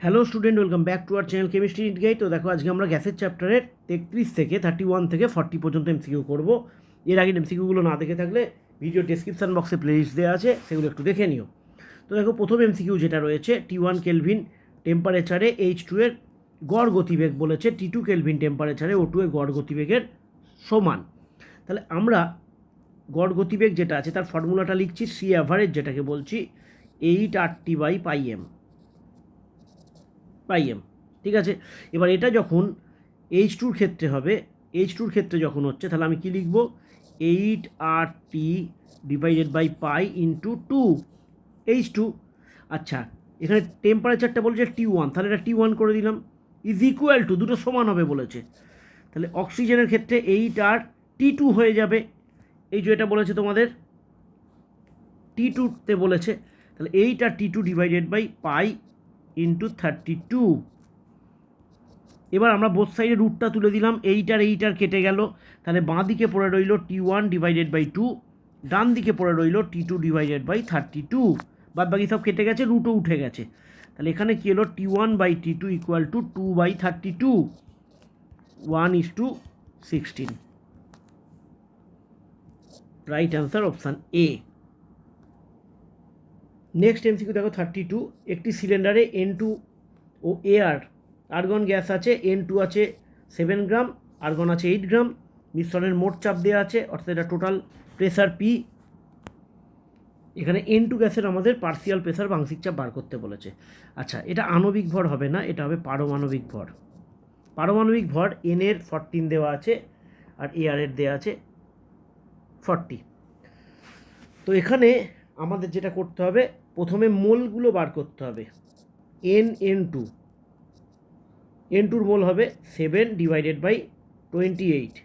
Hello student, welcome back to our channel chemistry it guide. তো দেখো, আজকে আমরা গ্যাসের চ্যাপ্টারের 33 থেকে 31 থেকে 40 পর্যন্ত এমসিকিউ করবো। এর আগে এমসিকিউগুলো না দেখে থাকলে ভিডিও ডেসক্রিপশন বক্সে প্লেলিস্ট দেওয়া আছে, সেগুলো একটু দেখে নিও। তো দেখো, প্রথম এমসিকিউ যেটা রয়েছে, T1 কেলভিন টেম্পারেচারে H2 এর গড় গতিবেগ বলেছে T2 কেলভিন টেম্পারেচারে O2 এর গড় গতিবেগের সমান। তাহলে আমরা গড় গতিবেগ যেটা আছে তার ফর্মুলাটা লিখছি, সি অ্যাভারেজ যেটাকে বলছি 8RT/πm। ঠিক আছে। এবার এটা যখন H2-র ক্ষেত্রে হবে, H2-র ক্ষেত্রে যখন হচ্ছে, তাহলে আমি কি লিখব? 8RT/π into 2 H2। আচ্ছা, এখানে টেম্পারেচারটা বলেছে T1, তাহলে এটা T1 করে দিলাম, ইজ ইকুয়াল টু, দুটো সমান হবে বলেছে। তাহলে অক্সিজেনের ক্ষেত্রে 8RT2 হয়ে যাবে। এই যে এটা বলেছে তোমাদের T2-তে বলেছে, তাহলে 8RT2/π ইন্টু 32। এবার আমরা বোথ সাইডে রুটটা তুলে দিলাম, 8 আর কেটে গেল, তাহলে বাঁ দিকে পড়ে রইল T1/2, ডান দিকে পড়ে রইল T2/32। বাদ বাকি সব কেটে গেছে, রুটও উঠে গেছে। তাহলে এখানে কী হলো? T1/T2 equal to 2/32, 1:16। Right answer option A. Next MCQ দেখো 32। একটি সিলিন্ডারে N2 ও আর্গন গ্যাস আছে, N2 আছে 7 গ্রাম, আর্গন আছে 8 গ্রাম। মিশ্রণের মোট চাপ দেওয়া আছে, অর্থাৎ এটা টোটাল প্রেসার P। এখানে N2 গ্যাসের আমাদের পার্সিয়াল প্রেসার বা আংশিক চাপ বার করতে বলেছে। আচ্ছা, এটা আণবিক ভর হবে না, এটা হবে পারমাণবিক ভর। পারমাণবিক ভর N এর 14 দেওয়া আছে, আর এর দেওয়া আছে 40। তো এখানে আমাদের যেটা করতে হবে, প্রথমে মোলগুলো বার করতে হবে। N2-র মোল হবে 7/28,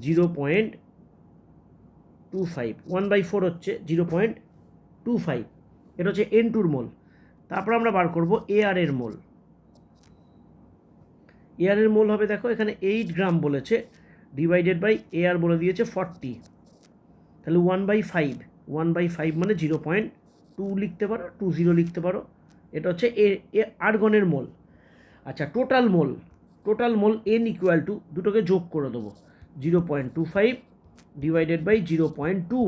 0.25, 1/4 হচ্ছে 0.25। এটা হচ্ছে N2-র মোল। তারপর আমরা বার করব এর মোল। এর মোল হবে, দেখো এখানে 8 গ্রাম বলেছে, ডিভাইডেড বলে দিয়েছে 40, তাহলে 1/5 মানে 0.2 লিখতে পারো, 20 লিখতে পারো। এটা হচ্ছে আর্গনের মোল। আচ্ছা, total mole N equal to, দুটোকে যোগ করে দেবো, 0.25/0.2,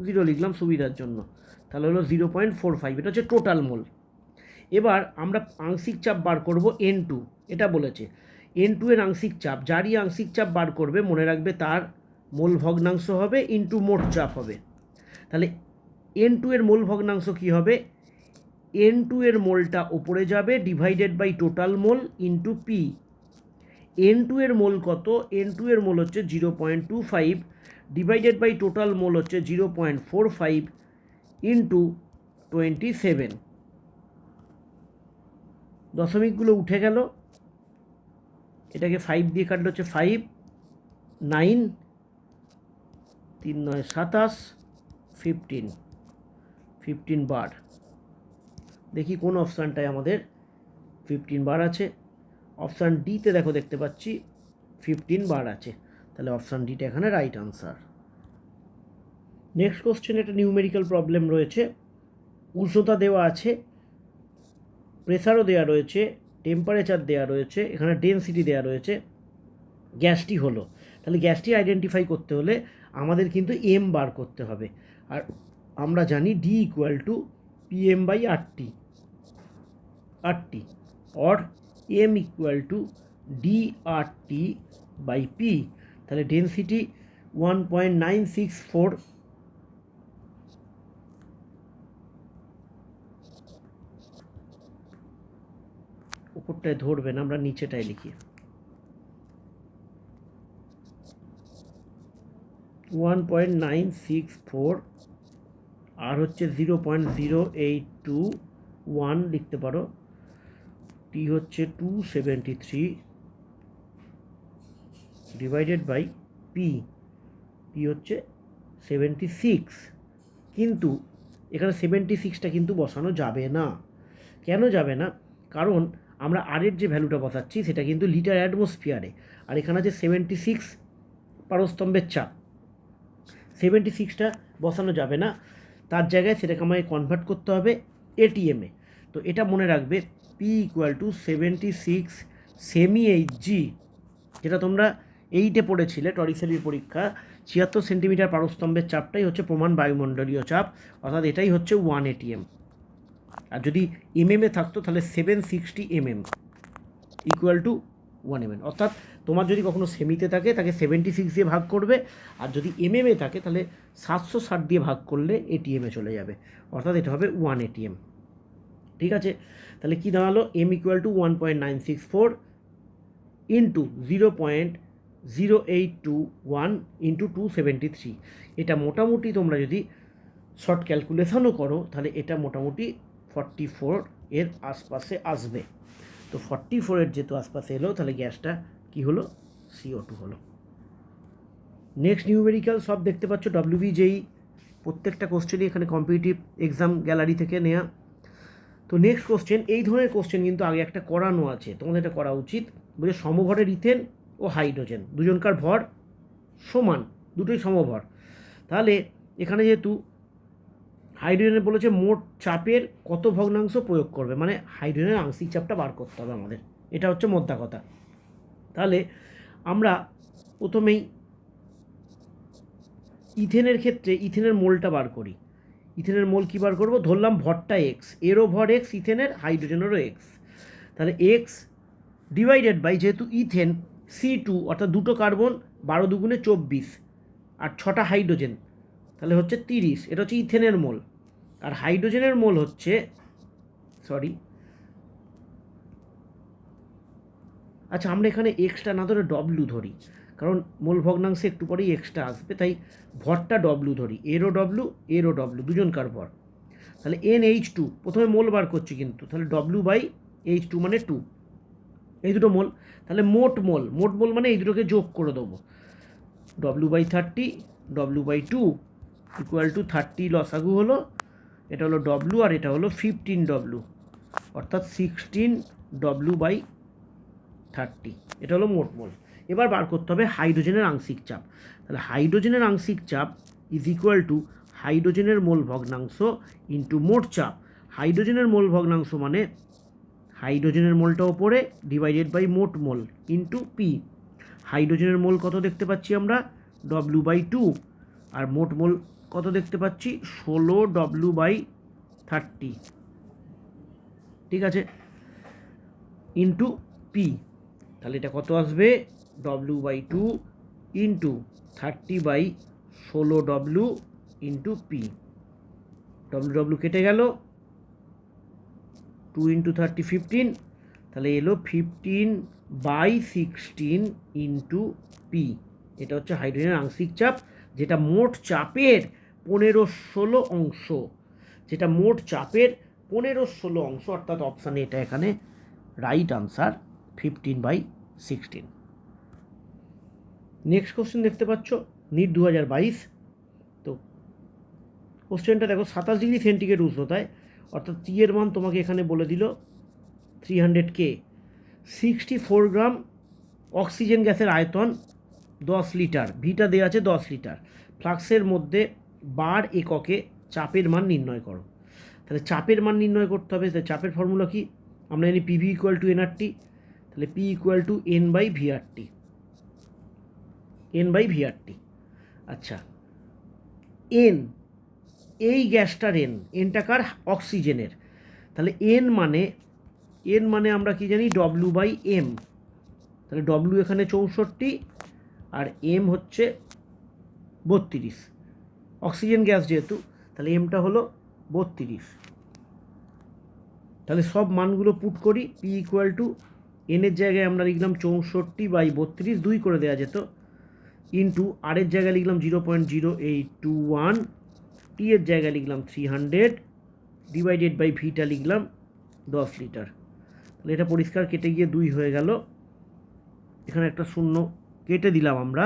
0 লিখলাম সুবিধার জন্য, তাহলে হলো 0.45। এটা হচ্ছে টোটাল মোল। এবার আমরা আংশিক চাপ বার করব N2। এটা বলেছে N2 এর আংশিক চাপ, যারই আংশিক চাপ বার করবে মনে রাখবে তার মোল ভগ্নাংশ হবে ইন্টু মোট চাপ হবে। তাহলে N2 এর মোল ভগ্নাংশ কী হবে? N2 এর মোলটা ওপরে যাবে, divided by total mole into P. N2 এর মোল কত? N2 এর মোল হচ্ছে 0.25, ডিভাইডেড বাই টোটাল মোল হচ্ছে 0.45 ইন্টু 27। দশমিকগুলো উঠে গেল, এটাকে 5 দিয়ে কাটলে হচ্ছে 5, 9, 3 9 27, 15 বার। দেখি কোন অপশানটায় আমাদের 15 বার আছে। অপশান ডিতে দেখো, দেখতে পাচ্ছি 15 বার আছে, তাহলে অপশান ডিটা এখানে রাইট আনসার। নেক্সট কোশ্চেন, একটা নিউমেরিক্যাল প্রবলেম রয়েছে। উষ্ণতা দেওয়া আছে, প্রেসারও দেওয়া রয়েছে, টেম্পারেচার দেওয়া রয়েছে, এখানে ডেনসিটি দেওয়া রয়েছে। গ্যাসটি হলো, তাহলে গ্যাসটি আইডেন্টিফাই করতে হলে আমাদের কিন্তু এম বার করতে হবে। আর আমরা জানি D equal to PM/RT, or M equal to DRT/P। তাহলে ডেনসিটি 1.964, উপরটায় ধরবেন, আমরা নিচেটায় লিখি 1.964, আর হচ্ছে 0.0821 লিখতে পারো। টি হচ্ছে 273 ডিভাইডেড বাই পি হচ্ছে 76। কিন্তু এখানে 76টা কিন্তু বসানো যাবে না। কেন যাবে না? কারণ আমরা আরের যে ভ্যালুটা বসাচ্ছি সেটা কিন্তু লিটার অ্যাটমসফিয়ারে, আর এখানে আছে 76 পারস্তম্ভের চাপ। 76টা বসানো যাবে না, তার জায়গায় সেটাকে আমাকে কনভার্ট করতে হবে এটিএমে। তো এটা মনে রাখবে P equal two 76 semi Hg, যেটা তোমরা 8-এ পড়েছিলে টরিসেলির পরীক্ষা। 76 সেন্টিমিটার পারস্তম্ভের চাপটাই হচ্ছে প্রমাণ বায়ুমণ্ডলীয় চাপ, অর্থাৎ এটাই হচ্ছে 1 ATM। আর যদি এমএমে থাকতো তাহলে 760 mm ইকুয়াল টু 1 mm। অর্থাৎ তোমার যদি কখনো সেমিতে থাকে তাকে 76 দিয়ে ভাগ করবে, আর যদি এমএমে থাকে তাহলে 760 দিয়ে ভাগ করলে এটিএমে চলে যাবে, অর্থাৎ এটা হবে 1 ATM। ঠিক আছে, তাহলে কী দাঁড়ালো? M equal to 1.964 into 0.0821 into 273। এটা মোটামুটি তোমরা যদি শর্ট ক্যালকুলেশনও করো তাহলে এটা মোটামুটি 44 এর আশপাশে আসবে। তো 44 এর যেহেতু আশপাশে এলো তাহলে গ্যাসটা কি হলো? CO2 হলো। নেক্সট নিউমেরিক্যাল সব দেখতে পাচ্ছ WBJEE, প্রত্যেকটা কোশ্চেনই এখানে কম্পিটিটিভ এক্সাম গ্যালারি থেকে নেওয়া। তো নেক্সট কোশ্চেন, এই ধরনের কোশ্চেন কিন্তু আগে একটা করানো আছে, তোমাদের এটা করা উচিত। বলছে সমভরের ইথেন ও হাইড্রোজেন দুজনকার ভর সমান, দুটোই সমভর। তাহলে এখানে যেহেতু হাইড্রোজেনের বলেছে মোট চাপের কত ভগ্নাংশ প্রয়োগ করবে, মানে হাইড্রোজেনের আংশিক চাপটা বার করতে হবে আমাদের, এটা হচ্ছে মোদ্দা কথা। তাহলে আমরা প্রথমেই ইথেনের ক্ষেত্রে ইথেনের মোলটা বার করি। ইথেনের মোল কী বার করবো? ধরলাম ভরটা এক্স, এরও ভর এক্স, ইথেনের, হাইড্রোজেনেরও এক্স। তাহলে এক্স ডিভাইডেড বাই, যেহেতু ইথেন C2 অর্থাৎ দুটো কার্বন, 12 দুগুণে 24, আর 6টা হাইড্রোজেন, তাহলে হচ্ছে 30। এটা হচ্ছে ইথেনের মোল। আর হাইড্রোজেনের মোল হচ্ছে আচ্ছা আমরা এখানে এক্সটা না ধরে ডব্লু ধরি, কারণ মোল ভগ্নাংশে একটু পরেই এক্সটা আসবে, তাই ভরটা ডব্লু ধরি। এরও ডব্লু দুজনকার ভর। তাহলে NH2 প্রথমে মোল বার করছি কিন্তু, তাহলে W/H2 মানে 2, এই দুটো মোল। তাহলে মোট মোল মানে এই দুটোকে যোগ করে দেবো, W/30 W/2 ইকুয়াল টু 30 লসাগু হলো, এটা হলো W আর এটা হলো 15W, অর্থাৎ 16W/30, এটা হলো মোট মোল। এবার বার করতে হবে হাইড্রোজেনের আংশিক চাপ। তাহলে হাইড্রোজেনের আংশিক চাপ ইজ ইকুয়াল টু হাইড্রোজেনের মোল ভগ্নাংশ ইন্টু মোট চাপ। হাইড্রোজেনের মোল ভগ্নাংশ মানে হাইড্রোজেনের মোলটা ওপরে ডিভাইডেড বাই মোট মোল ইন্টু পি। হাইড্রোজেনের মোল কত দেখতে পাচ্ছি আমরা? W/2, আর মোট মোল কত দেখতে পাচ্ছি? 16W/30, ঠিক আছে, ইন্টু পি। তাহলে এটা কত আসবে? W/2 into 30/16W into P. W কেটে গেল, 2 ইন্টু 30 15, তাহলে এলো 15/16 ইন্টু পি। এটা হচ্ছে হাইড্রোজেনের আংশিক চাপ, যেটা মোট চাপের 15/16 অংশ, যেটা মোট চাপের 15/16 অংশ, অর্থাৎ অপশানে এটা এখানে রাইট আনসার 15/16। নেক্সট কোশ্চেন দেখতে পাচ্ছ নিট 2022। তো কোশ্চেনটা দেখো, 27 ডিগ্রি সেন্টিগ্রেড উষ্ণতায়, অর্থাৎ টি এর মান তোমাকে এখানে বলে দিল 300 K, 64 গ্রাম অক্সিজেন গ্যাসের আয়তন 10 লিটার, ভিটা দেওয়া আছে 10 লিটার, ফ্লাক্সের মধ্যে বার এককে চাপের মান নির্ণয় করো। তাহলে চাপের মান নির্ণয় করতে হবে। তাহলে চাপের ফর্মুলা কি? আমরা জানি PV ইকুয়াল টু NRT, তাহলে P ইকুয়াল টু N/VRT। আচ্ছা, N, এই গ্যাসটার এনটা কার? অক্সিজেনের। তাহলে এন মানে আমরা কি জানি? W/M। তাহলে W এখানে 64 আর M হচ্ছে 32, অক্সিজেন গ্যাস যেহেতু, তাহলে এমটা হলো 32। তাহলে সব মানগুলো পুট করি। P ইকুয়াল টু এনের জায়গায় আমরা লিখলাম 64/32, 2 করে দেওয়া যেত, ইন্টু আর এর জায়গায় লিখলাম 0.0821, টি এর জায়গায় লিখলাম 300, ডিভাইডেড বাই ভিটা লিখলাম 10 লিটার। তাহলে এটা পরিষ্কার কেটে গিয়ে 2 হয়ে গেল, এখানে একটা শূন্য কেটে দিলাম আমরা।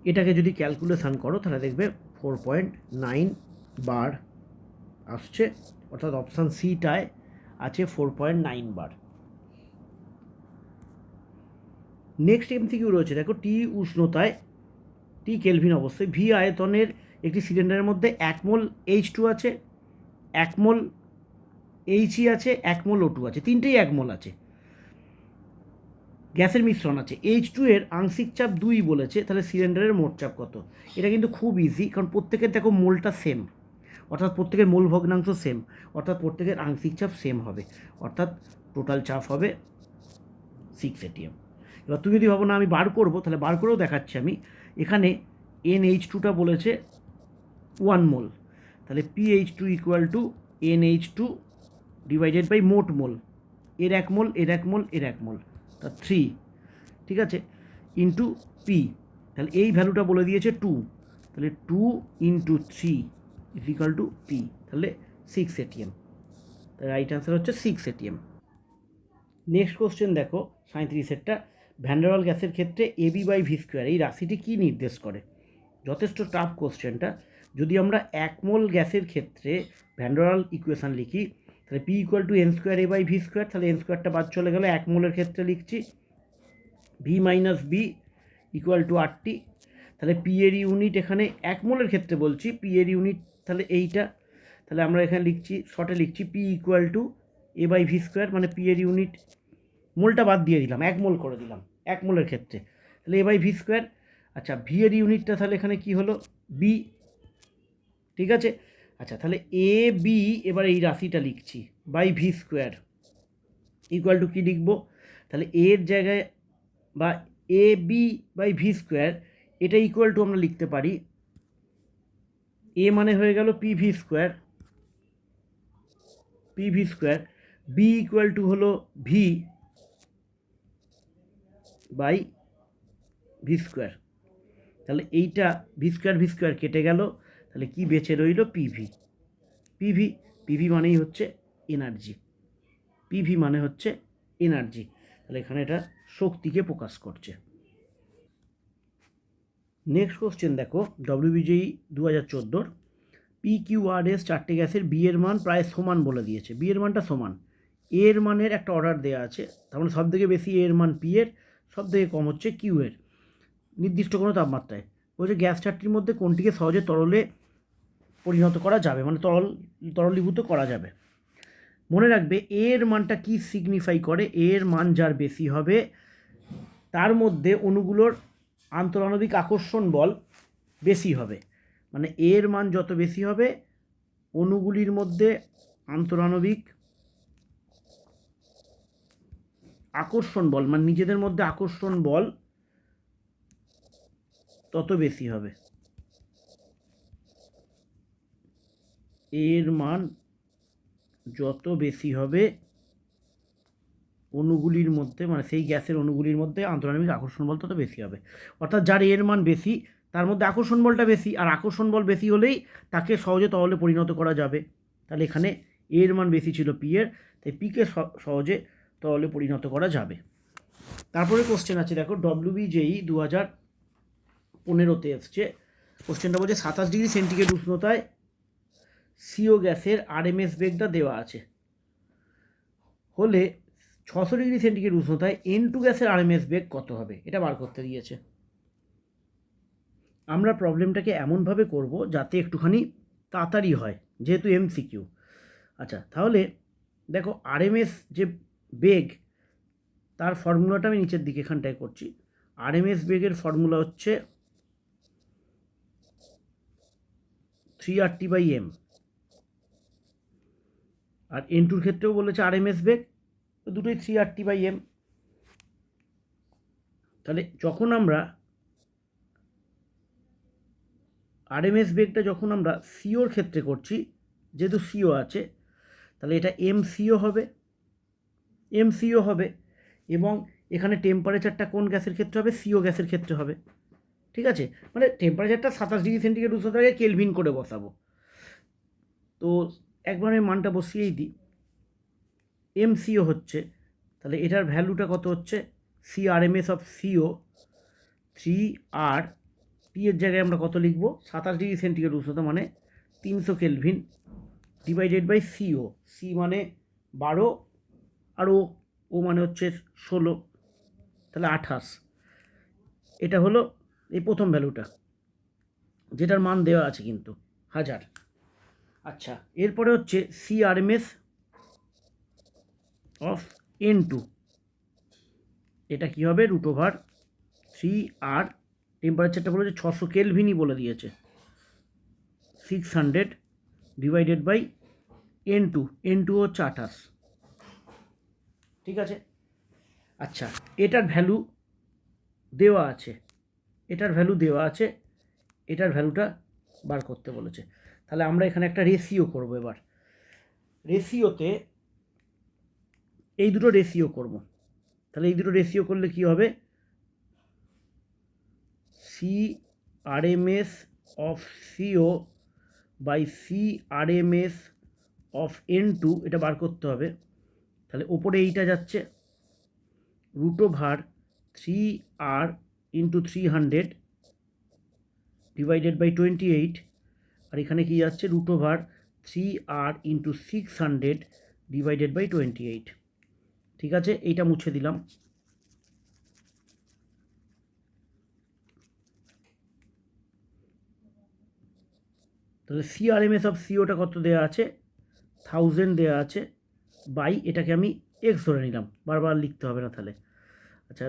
এটাকে যদি ক্যালকুলেশান করো তাহলে দেখবে 4.9 বার আসছে, অর্থাৎ অপশান সিটায় আছে 4.9 বার। নেক্সট MCQ রয়েছে, দেখো টি উষ্ণতায়, টি কেলভিন অবশ্যই, ভি আয়তনের একটি সিলিন্ডারের মধ্যে 1 মোল H2 আছে, 1 মোল এইচই আছে, 1 মোল O2 আছে, তিনটেই 1 মোল আছে, গ্যাসের মিশ্রণ আছে। H2 এর আংশিক চাপ 2 বলেছে, তাহলে সিলিন্ডারের মোট চাপ কত? এটা কিন্তু খুব ইজি, কারণ প্রত্যেকের দেখো মোলটা সেম, অর্থাৎ প্রত্যেকের মোল ভগ্নাংশ সেম, অর্থাৎ প্রত্যেকের আংশিক চাপ সেম হবে, অর্থাৎ টোটাল চাপ হবে 6 atm। এবার তুমি যদি ভাবো না আমি বার করবো, তাহলে বার করেও দেখাচ্ছি আমি। এখানে NH2টা বলেছে 1 মোল, তাহলে PH2 equal to NH2 divided by মোট মোল, এর 1 মোল, এর 1 মোল, এর 1 মোল, তা 3, ঠিক আছে, ইন্টু পি, তাহলে এই ভ্যালুটা বলে দিয়েছে 2, তাহলে 2 into 3 is equal to P, তাহলে 6 atm। তার রাইট অ্যান্সার হচ্ছে 6 atm। নেক্সট কোশ্চেন দেখো 37-এরটা, ভ্যান্ডারওয়াল গ্যাসের ক্ষেত্রে এবি বাই ভি স্কোয়ার এই রাশিটি কী নির্দেশ করে? যথেষ্ট টাফ কোশ্চেনটা। যদি আমরা 1 মোল গ্যাসের ক্ষেত্রে ভ্যান্ডারওয়াল ইকুয়েশান লিখি, তাহলে P equal to n square a by V square, তাহলে এন স্কোয়ারটা বাদ চলে গেলে 1 মোলের ক্ষেত্রে লিখছি V minus b equal to RT, তাহলে পি এর ইউনিট এখানে 1 মোলের ক্ষেত্রে বলছি, পি এর ইউনিট তাহলে এইটা, তাহলে আমরা এখানে লিখছি, শর্টে লিখছি P equal to a by V square, মানে পি এর ইউনিট, মোলটা বাদ দিয়ে দিলাম, 1 মোল করে দিলাম 1 মোলের ক্ষেত্রে, তাহলে এ বাই ভি স্কোয়ার। আচ্ছা, ভি এর ইউনিটটা তাহলে এখানে কি হলো? বি, ঠিক আছে। আচ্ছা, তাহলে এ বি, এবার এই রাশিটা লিখছি by V square equal to কী লিখবো? তাহলে এর জায়গায় বা A B by V square, এটা ইকুয়াল টু আমরা লিখতে পারি, এ মানে হয়ে গেল P V square, P V square, B equal to হলো ভি বাই ভি স্কোয়ার, তাহলে এইটা ভি স্কোয়ার কেটে গেল, তাহলে কি বেঁচে রইল? পিভি, পিভি, পিভি মানেই হচ্ছে এনার্জি, পিভি মানে হচ্ছে এনার্জি, তাহলে এখানে এটা শক্তিকে প্রকাশ করছে। নেক্সট কোশ্চেন দেখো WBJEE 2014, P Q R S চারটে গ্যাসের বি এর মান প্রায় সমান বলে দিয়েছে, বি এর মানটা সমান, এর মানের একটা অর্ডার দেওয়া আছে, তার মানে সব থেকে বেশি এর মান পি এর, সব থেকে কম হচ্ছে কিউ এর, নির্দিষ্ট কোনো তাপমাত্রায়। বলছে গ্যাস চারটির মধ্যে কোনটিকে সহজে তরলে পরিণত করা যাবে, মানে তরলীভূত করা যাবে। মনে রাখবে এর মানটা কি সিগনিফাই করে, এর মান যার বেশি হবে তার মধ্যে অণুগুলোর আন্তরাণবিক আকর্ষণ বল বেশি হবে, মানে এর মান যত বেশি হবে অণুগুলির মধ্যে আন্তরাণবিক আকর্ষণ বল, মানে নিজেদের মধ্যে আকর্ষণ বল তত বেশি হবে, এর মান যত বেশি হবে অণুগুলির মধ্যে, মানে সেই গ্যাসের অণুগুলির মধ্যে আন্তরাণবিক আকর্ষণ বল তত বেশি হবে, অর্থাৎ যার এর মান বেশি তার মধ্যে আকর্ষণ বলটা বেশি, আর আকর্ষণ বল বেশি হলেই তাকে সহজে তরলে পরিণত করা যাবে। তাহলে এখানে এর মান বেশি ছিল পি এর, তাই পিকে সহজে তরলে পরিণত করা যাবে। তারপরে কোশ্চেন আছে দেখো ডব্লিউবিজেই 2015-তে এসছে, কোশ্চেনটা বলছে 27 ডিগ্রি সেন্টিগ্রেড উষ্ণতায় সিও গ্যাসের আরএমএস বেগটা দেওয়া আছে হলে 600 ডিগ্রি সেন্টিগ্রেড উষ্ণতায় N2 গ্যাসের আরএমএস বেগ কত হবে, এটা বার করতে দিয়েছে। আমরা প্রবলেমটাকে এমনভাবে করব যাতে একটুখানি তাড়াতাড়ি হয়, যেহেতু এমসিকিউ। আচ্ছা, তাহলে দেখো আরএমএস যে বেগ তার ফর্মুলাটা আমি নিচের দিকে এখানটায় করছি, আরএমএস বেগের ফর্মুলা হচ্ছে 3RT/m, আর N2-র ক্ষেত্রেও বলেছে আরএমএস বেগ, দুটোই 3RT/m। তাহলে যখন আমরা আরএমএস বেগটা যখন আমরা সিওর ক্ষেত্রে করছি, যেহেতু সিও আছে তাহলে এটা এমসিও হবে, এমসিও হবে, এবং এখানে টেম্পারেচারটা কোন গ্যাসের ক্ষেত্রে হবে? সিও গ্যাসের ক্ষেত্রে হবে, ঠিক আছে। মানে টেম্পারেচারটা 27 ডিগ্রি সেন্টিগ্রেড উষ্ণতাকে কেলভিন করে বসাবো, তো একবার আমি মানটা বসিয়েই দিই, এমসিও হচ্ছে, তাহলে এটার ভ্যালুটা কত হচ্ছে? CRMS of CO 3R, P এর জায়গায় আমরা কত লিখব? 27 ডিগ্রি সেন্টিগ্রেড উষ্ণতা মানে 300 kelvin divided by CO, C মানে 12 আর ও মানে হচ্ছে 16, তাহলে 28। এটা হলো এই প্রথম ভ্যালুটা, যেটার মান দেওয়া আছে কিন্তু 1000। আচ্ছা, এরপরে হচ্ছে সিআরএমএস অফ N2, এটা কী হবে, √3R, টেম্পারেচারটা বলেছে 600 কেলভিনই বলে দিয়েছে, 600 ডিভাইডেড বাই N2, N2 হচ্ছে 28, ঠিক আছে। আচ্ছা, এটার ভ্যালু দেওয়া আছে, এটার ভ্যালুটা বার করতে বলেছে। তাহলে আমরা এখানে একটা রেশিও করব। এবার রেশিওতে এই দুটো রেশিও করব। তাহলে এই দুটো রেশিও করলে কি হবে, CRMS of CO by CRMS of N2, এটা বার করতে হবে। তাহলে ওপরে এইটা যাচ্ছে √3R ইন্টু 300 ডিভাইডেড বাই 28, আর এখানে কি যাচ্ছে √3R ইন্টু 600 ডিভাইডেড বাই 28, ঠিক আছে। এইটা মুছে দিলাম। তাহলে সিআরএমএস অফ COটা কত দেওয়া আছে, 1000 দেওয়া আছে, বাই এটাকে আমি এক্স ধরে নিলাম, বারবার লিখতে হবে না তাহলে। আচ্ছা,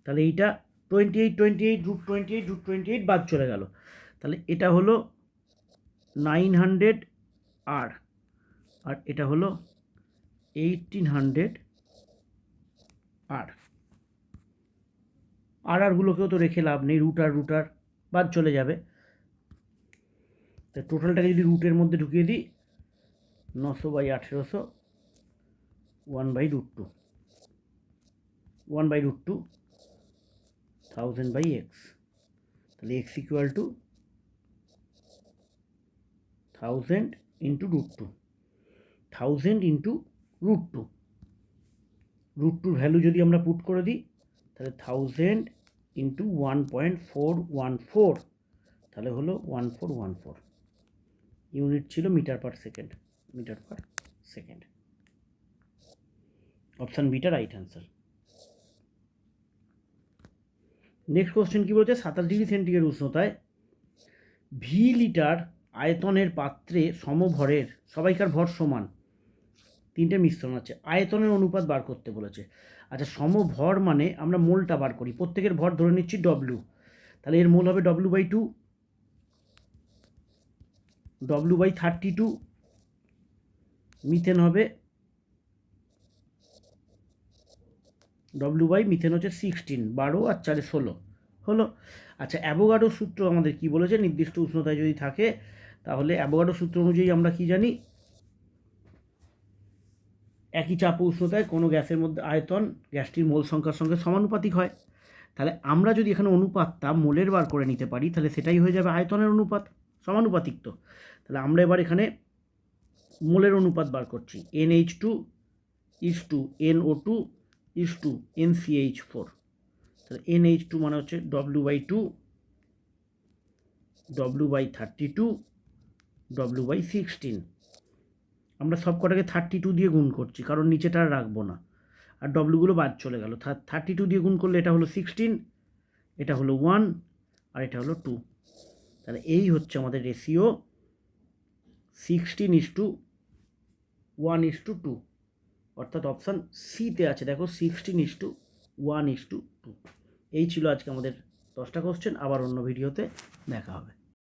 তাহলে এইটা 28 বাদ চলে গেল, তাহলে এটা হলো 900R, আর এটা হলো 1800R। আরগুলোকেও তো রেখে লাভ নেই, রুটার বাদ চলে যাবে। তো টোটালটাকে যদি রুটের মধ্যে ঢুকিয়ে দিই, 900/1800 1/√2, 1/√2 1000/x, তাহলে x equal to 1000 into √2, 1000 into √2, √2 value যদি আমরা পুট করে দিই, তাহলে 1000 ইন্টু 1.414, তাহলে হলো 1414, ইউনিট ছিল metre per second, option beta right answer. Next question কী বলছে, 27 ডিগ্রি সেন্টিগ্রেড উষ্ণতায় ভি লিটার আয়তনের পাত্রে সমভরের, সবাইকার ভর সমান, তিনটে মিশ্রণ আছে, আয়তনের অনুপাত বার করতে বলেছে। আচ্ছা, সমভর মানে আমরা মোলটা বার করি, প্রত্যেকের ভর ধরে নিচ্ছি W, তাহলে এর মোল হবে W/2, W/32, মিথেন হবে মিথেন হচ্ছে 16, 12 আর 4 16 হলো। আচ্ছা, অ্যাভোগাড্রো সূত্র আমাদের কি বলেছে, নির্দিষ্ট উষ্ণতায় যদি থাকে তাহলে অ্যাভোগাড্রো সূত্র অনুযায়ী আমরা কি জানি, একই চাপ উষ্ণতায় কোনো গ্যাসের মধ্যে আয়তন গ্যাসটির মোল সংখ্যার সঙ্গে সমানুপাতিক হয়। তাহলে আমরা যদি এখানে অনুপাতটা মোলের বার করে নিতে পারি, তাহলে সেটাই হয়ে যাবে আয়তনের অনুপাত, সমানুপাতিক তো। তাহলে আমরা এবার এখানে মোলের অনুপাত বার করছি, NH2:NO2 NCH4, তাহলে NH2 মানে হচ্ছে W/2, W/32, W/16, আমরা সব কটাকে 32 দিয়ে গুণ করছি, কারণ নিচেটা আর রাখবো না, আর ডব্লুগুলো বাদ চলে গেল। 32 দিয়ে গুণ করলে এটা হলো 16, এটা হলো 1, আর এটা হলো 2, তাহলে এই হচ্ছে আমাদের রেশিও 16:1:2, অর্থাৎ অপশান সিতে আছে, দেখো 16:1:2। এই ছিল আজকে আমাদের 10টা কোশ্চেন, আবার অন্য ভিডিওতে দেখা হবে।